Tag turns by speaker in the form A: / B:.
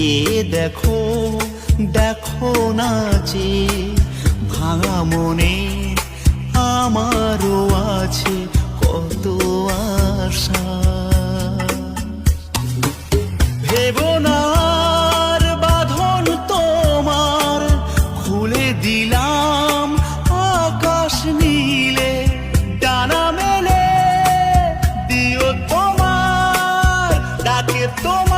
A: চেয়ে দেখো, দেখো না যে ভাঙা মনে আমারও আছে কত আশা। ভেবো না আর বাঁধন তোমার, খুলে দিলাম আকাশ নীলে, ডানা মেলে দিও তোমার ডাকে তোমার।